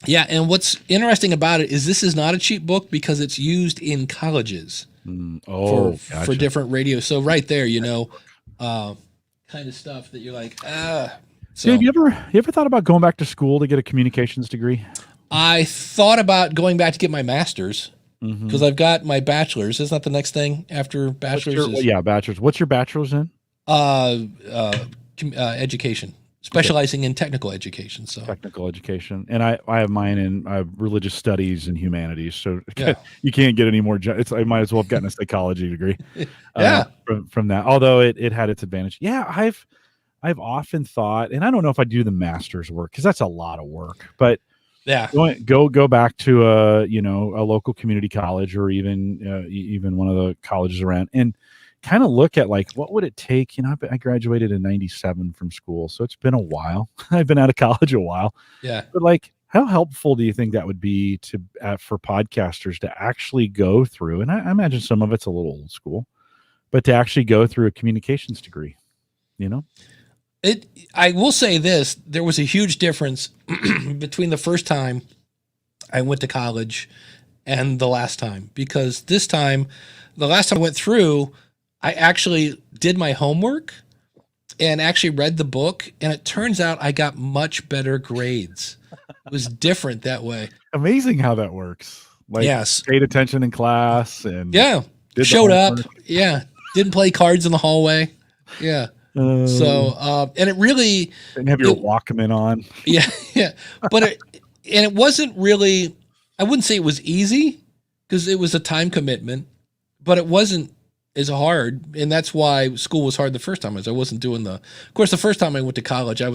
Yeah. And what's interesting about it is this is not a cheap book because it's used in colleges for different radios. So right there, kind of stuff that you're like, So Dave, you ever thought about going back to school to get a communications degree? I thought about going back to get my master's because I've got my bachelor's. Isn't that the next thing after bachelor's? Bachelor's. What's your bachelor's in? Education, specializing in technical education. So technical education, and I have mine in religious studies and humanities. So Yeah. you can't get any more. I might as well have gotten a psychology degree. Yeah. From that, although it had its advantage. Yeah, I've often thought, and I don't know if I do the master's work because that's a lot of work, but yeah, go back to a local community college or even one of the colleges around and kind of look at like what would it take. I graduated in 97 from school, so it's been a while. I've been out of college a while. Yeah, but like, how helpful do you think that would be for podcasters to actually go through? And I imagine some of it's a little old school, but to actually go through a communications degree, I will say this: there was a huge difference between the first time I went to college and the last time, because the last time I went through, I actually did my homework and actually read the book, and it turns out I got much better grades. It was different that way. Amazing how that works. Like, yes, paid attention in class and showed up. Yeah, didn't play cards in the hallway. Yeah. And it really didn't have your Walkman on. Yeah. But it wasn't really, I wouldn't say it was easy because it was a time commitment, but it wasn't as hard. And that's why school was hard the first time, as I wasn't doing of course, the first time I went to college, I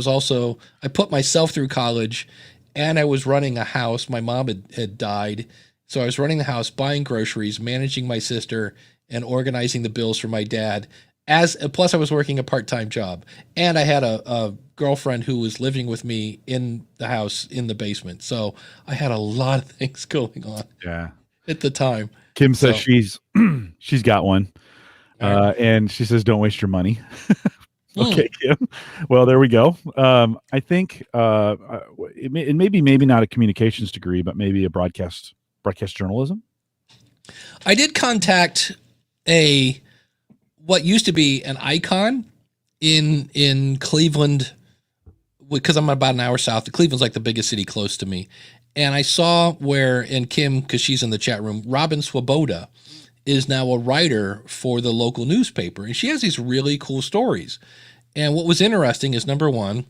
put myself through college and I was running a house. My mom had died. So I was running the house, buying groceries, managing my sister, and organizing the bills for my dad. Plus I was working a part-time job, and I had a girlfriend who was living with me in the house in the basement. So I had a lot of things going on at the time. Kim says she's got one. And she says, don't waste your money. Okay, Kim. Well, there we go. I think maybe not a communications degree, but maybe a broadcast journalism. I did contact what used to be an Icon in Cleveland, because I'm about an hour south. Cleveland's like the biggest city close to me. And I saw and Kim, because she's in the chat room, Robin Swoboda is now a writer for the local newspaper. And she has these really cool stories. And what was interesting is, number one,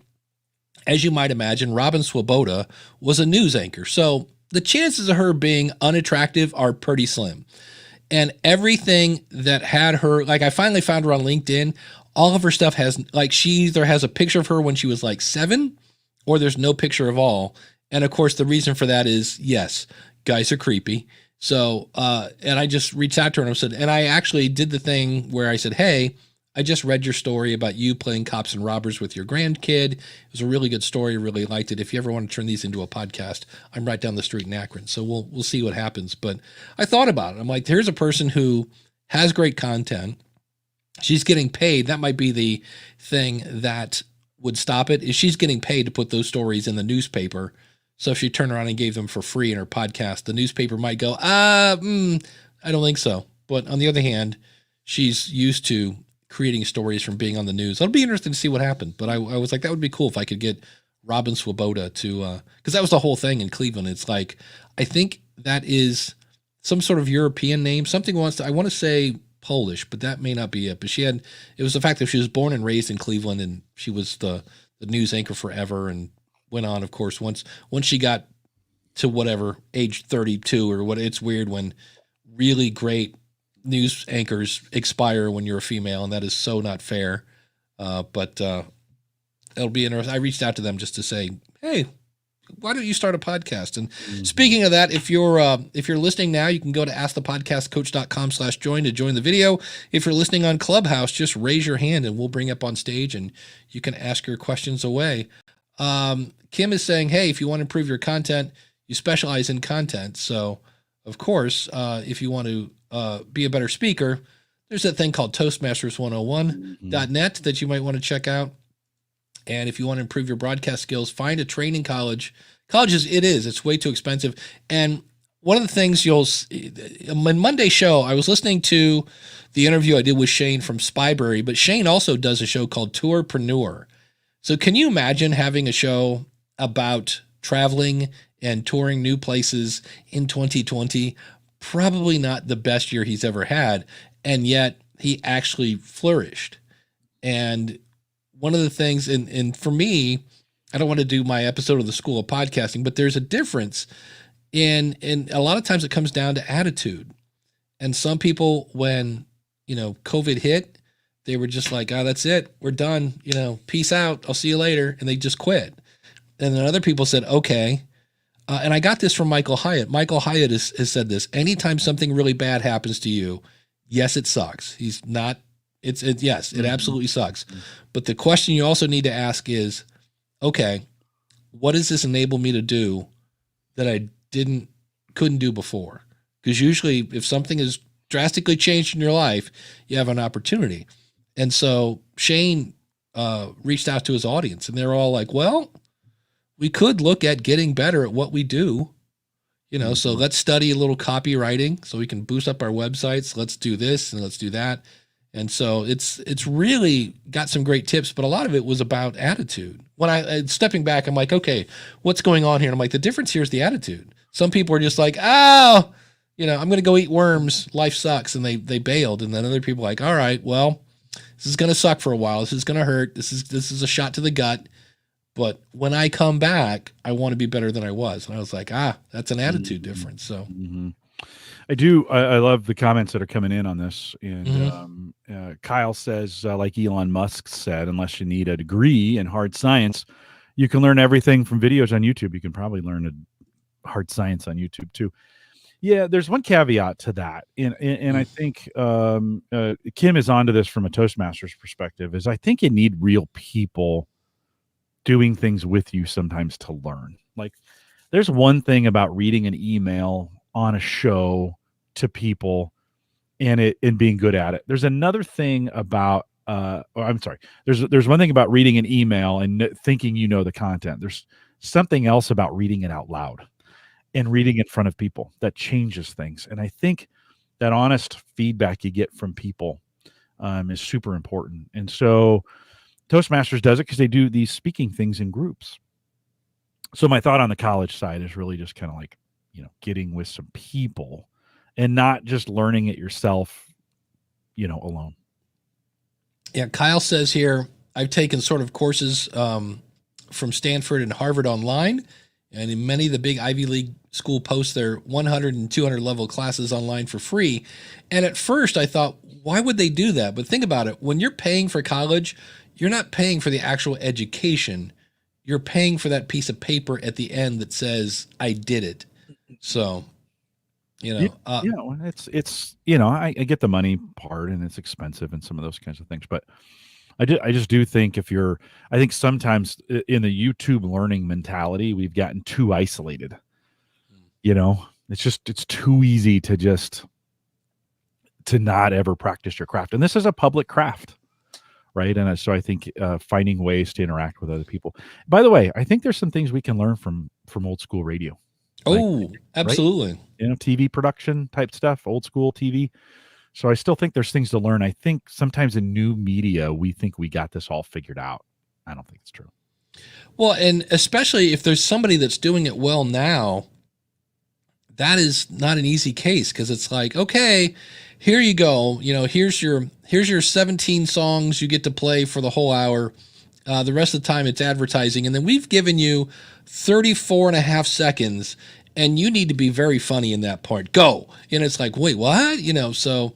as you might imagine, Robin Swoboda was a news anchor. So the chances of her being unattractive are pretty slim. And everything that had her, like I finally found her on LinkedIn, all of her stuff has, like, she either has a picture of her when she was like 7 or there's no picture of all. And of course, the reason for that is, yes, guys are creepy. So, and I just reached out to her and I said, and I actually did the thing where I said, hey, I just read your story about you playing cops and robbers with your grandkid. It was a really good story. Really liked it. If you ever want to turn these into a podcast, I'm right down the street in Akron. So we'll see what happens. But I thought about it. I'm like, here's a person who has great content. She's getting paid. That might be the thing that would stop it, is she's getting paid to put those stories in the newspaper. So if she turned around and gave them for free in her podcast, the newspaper might go, I don't think so. But on the other hand, she's used to creating stories from being on the news. It'll be interesting to see what happened. But I was like, that would be cool if I could get Robin Swoboda to, because that was the whole thing in Cleveland. It's like, I think that is some sort of European name. Something I want to say Polish, but that may not be it. But it was the fact that she was born and raised in Cleveland, and she was the news anchor forever, and went on, of course, once she got to whatever age 32 or what. It's weird when really great news anchors expire when you're a female, and that is so not fair. But it'll be interesting. I reached out to them just to say, hey, why don't you start a podcast? And speaking of that, if you're listening now, you can go to askthepodcastcoach.com/join to join the video. If you're listening on Clubhouse, just raise your hand and we'll bring you up on stage and you can ask your questions away. Kim is saying, hey, if you want to improve your content, you specialize in content. So of course, if you want to be a better speaker, there's that thing called Toastmasters101.net that you might want to check out. And if you want to improve your broadcast skills, find a training college. Colleges, it's way too expensive. And one of the things on Monday's show, I was listening to the interview I did with Shane from Spybury, but Shane also does a show called Tourpreneur. So can you imagine having a show about traveling and touring new places in 2020? Probably not the best year he's ever had. And yet he actually flourished. And one of the things, and for me, I don't want to do my episode of the School of Podcasting, but there's a difference in a lot of times it comes down to attitude. And some people, when, COVID hit, they were just like, oh, that's it. We're done. Peace out. I'll see you later. And they just quit. And then other people said, okay. And I got this from Michael Hyatt. Michael Hyatt has said this: anytime something really bad happens to you, yes, it sucks. Yes, it absolutely sucks. But the question you also need to ask is, okay, what does this enable me to do that I couldn't do before? Because usually if something is drastically changed in your life, you have an opportunity. And so Shane reached out to his audience, and they're all like, well, we could look at getting better at what we do. So let's study a little copywriting so we can boost up our websites. Let's do this and let's do that. And so it's really got some great tips, but a lot of it was about attitude. When I stepping back, I'm like, okay, what's going on here? And I'm like, the difference here is the attitude. Some people are just like, I'm going to go eat worms. Life sucks. And they bailed. And then other people are like, all right, well, this is going to suck for a while. This is going to hurt. This is a shot to the gut. But when I come back, I want to be better than I was. And I was like, that's an attitude difference. So I do. I love the comments that are coming in on this. And Kyle says, like Elon Musk said, unless you need a degree in hard science, you can learn everything from videos on YouTube. You can probably learn a hard science on YouTube too. Yeah, there's one caveat to that. And I think Kim is onto this from a Toastmasters perspective, is I think you need real people doing things with you sometimes to learn. Like, there's one thing about reading an email on a show to people and being good at it. There's another thing about there's one thing about reading an email and thinking the content. There's something else about reading it out loud and reading in front of people that changes things. And I think that honest feedback you get from people is super important. And so Toastmasters does it because they do these speaking things in groups. So my thought on the college side is really just kind of like, getting with some people and not just learning it yourself, alone. Yeah. Kyle says here, I've taken sort of courses from Stanford and Harvard online, and in many of the big Ivy League school post their 100 and 200 level classes online for free. And at first I thought, why would they do that? But think about it. When you're paying for college, you're not paying for the actual education. You're paying for that piece of paper at the end that says, I did it. So, it's I get the money part, and it's expensive and some of those kinds of things, but I just do think I think sometimes in the YouTube learning mentality, we've gotten too isolated. It's too easy to not ever practice your craft. And this is a public craft, right? And so I think finding ways to interact with other people. By the way, I think there's some things we can learn from old school radio. Oh, absolutely. Right? TV production type stuff, old school TV. So I still think there's things to learn. I think sometimes in new media, we think we got this all figured out. I don't think it's true. Well, and especially if there's somebody that's doing it well now, that is not an easy case, because it's like, okay, here you go. Here's your 17 songs you get to play for the whole hour. The rest of the time it's advertising. And then we've given you 34 and a half seconds, and you need to be very funny in that part. Go. It's like, wait, what? So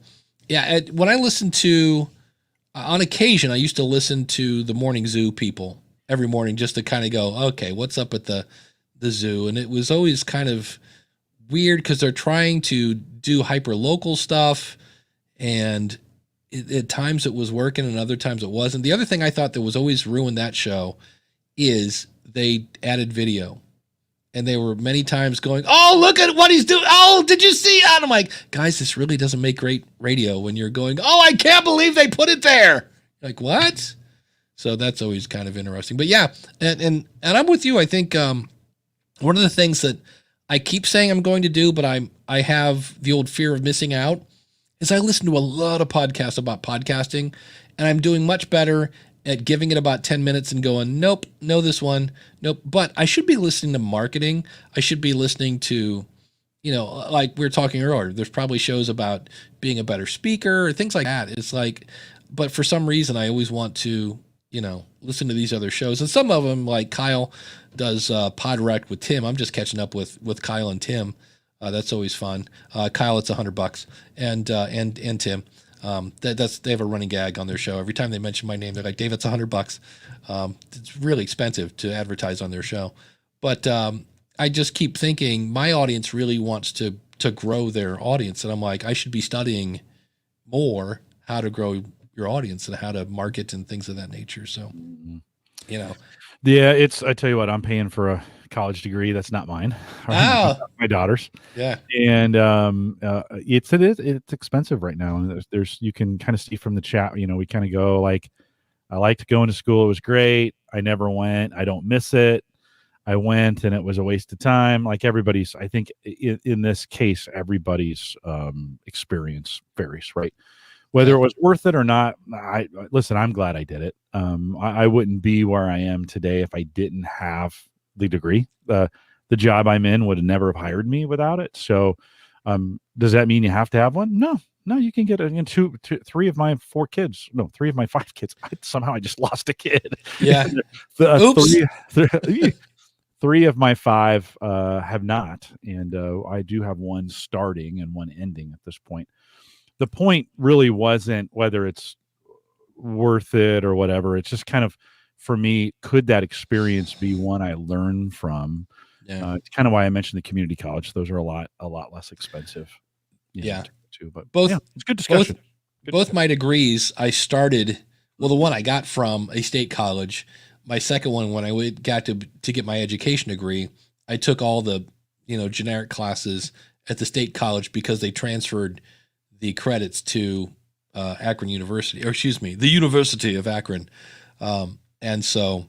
yeah, when I listen to, on occasion, I used to listen to the Morning Zoo people every morning just to kind of go, okay, what's up at the zoo? And it was always kind of weird because they're trying to do hyper local stuff, and at times it was working and other times it wasn't. The other thing I thought that was always ruined that show is they added video. And they were many times going, "Oh, look at what he's doing. Oh, did you see that?" I'm like, guys, this really doesn't make great radio when you're going, "Oh, I can't believe they put it there." Like, what? So that's always kind of interesting. But yeah, and I'm with you. I think one of the things that I keep saying I'm going to do, but I have the old fear of missing out, is I listen to a lot of podcasts about podcasting, and I'm doing much better at giving it about 10 minutes and going, nope, no, this one, nope. But I should be listening to marketing. I should be listening to, like we were talking earlier, there's probably shows about being a better speaker or things like that. It's like, but for some reason, I always want to, listen to these other shows. And some of them, like Kyle does Podrect with Tim. I'm just catching up with Kyle and Tim. That's always fun. Kyle, it's $100, and Tim. They have a running gag on their show. Every time they mention my name, they're like, "Dave, it's $100." It's really expensive to advertise on their show, but I just keep thinking my audience really wants to grow their audience, and I'm like, I should be studying more how to grow your audience and how to market and things of that nature. So, yeah, I tell you what, I'm paying for a college degree that's not mine. My daughter's. Yeah. And it's expensive right now. And there's you can kind of see from the chat, we kind of go like, I liked going to school. It was great. I never went. I don't miss it. I went and it was a waste of time. Like everybody's, I think in this case, everybody's experience varies, right? Whether it was worth it or not, I'm glad I did it. I wouldn't be where I am today if I didn't have the degree. The job I'm in would have never have hired me without it. So does that mean you have to have one? No, you can get three of my 4 kids. No, 3 of my 5 kids. Somehow I just lost a kid. Yeah. Oops. 3 of my 5 have not. And I do have one starting and one ending at this point. The point really wasn't whether it's worth it or whatever. It's just kind of, for me, could that experience be one I learn from? Yeah. It's kind of why I mentioned the community college. Those are a lot less expensive. Too, but both, it's good discussion. Both my degrees, I started, the one I got from a state college. My second one, when I got to get my education degree, I took all the, generic classes at the state college because they transferred the credits to Akron University, the University of Akron. And so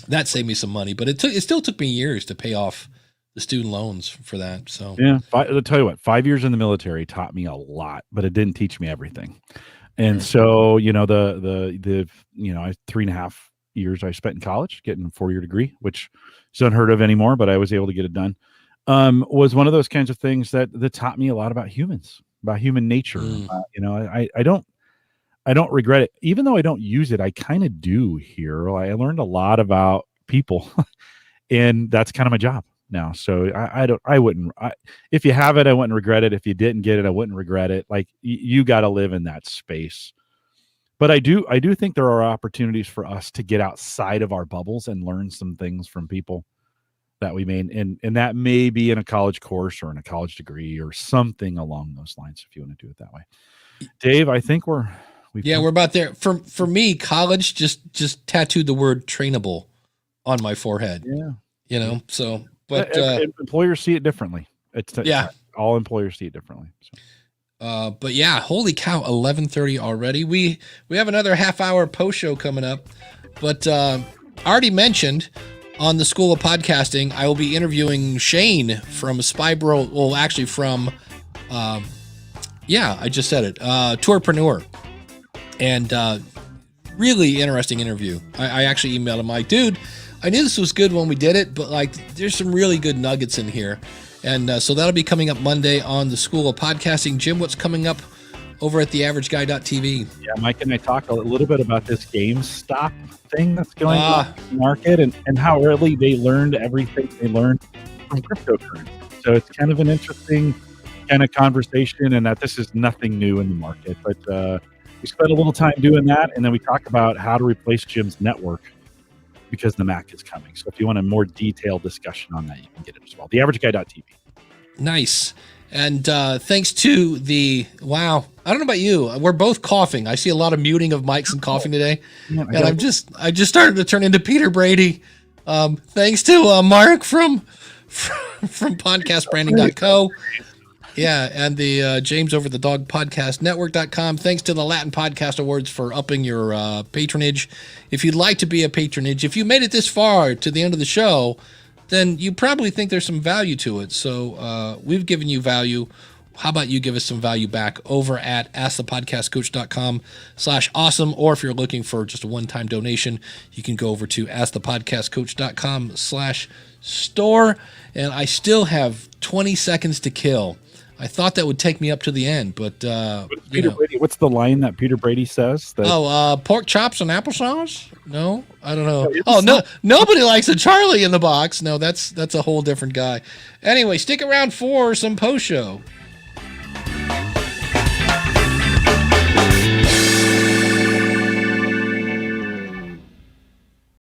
that saved me some money, but it still took me years to pay off the student loans for that. So yeah, I'll tell you what, 5 years in the military taught me a lot, but it didn't teach me everything. And so, the 3.5 years I spent in college getting a 4-year degree, which is unheard of anymore, but I was able to get it done. Was one of those kinds of things that taught me a lot about humans, about human nature. I don't regret it, even though I don't use it. I kind of do here. I learned a lot about people, and that's kind of my job now. So if you have it, I wouldn't regret it. If you didn't get it, I wouldn't regret it. Like you got to live in that space. But I do think there are opportunities for us to get outside of our bubbles and learn some things from people that we made. And that may be in a college course or in a college degree or something along those lines, if you want to do it that way. Dave, I think we're about there. For me, college just tattooed the word trainable on my forehead. Yeah. So, but employers see it differently. All employers see it differently. So. But yeah, holy cow, 11:30 already. We have another half-hour post show coming up, but already mentioned on the School of Podcasting, I will be interviewing Shane from Spybro. Well, actually from, I just said it, Tourpreneur, and really interesting interview. I actually emailed him like, dude, I knew this was good when we did it, but like, there's some really good nuggets in here. And so that'll be coming up Monday on the School of Podcasting. Jim, what's coming up over at theaverageguy.tv? Yeah, Mike and I talked a little bit about this GameStop thing that's going on in the market and how early they learned everything they learned from cryptocurrency. So it's kind of an interesting kind of conversation, and that this is nothing new in the market. But we spent a little time doing that, and then we talk about how to replace Jim's network because the Mac is coming. So if you want a more detailed discussion on that, you can get it as well. Theaverageguy.tv. Nice. And thanks to I don't know about you. We're both coughing. I see a lot of muting of mics and coughing today. Yeah, and I just started to turn into Peter Brady. Thanks to Mark from from podcastbranding.co. Yeah, and the James Over the Dog Podcast Network.com. Thanks to the Latin Podcast Awards for upping your patronage. If you'd like to be a patronage, if you made it this far to the end of the show, then you probably think there's some value to it. So we've given you value. How about you give us some value back over at askthepodcastcoach.com/awesome. Or if you're looking for just a one-time donation, you can go over to askthepodcastcoach.com/store. And I still have 20 seconds to kill. I thought that would take me up to the end, but Peter Brady, what's the line that Peter Brady says? That... pork chops and applesauce? No, I don't know. No, nobody likes a Charlie in the box. No, that's a whole different guy. Anyway, stick around for some post show.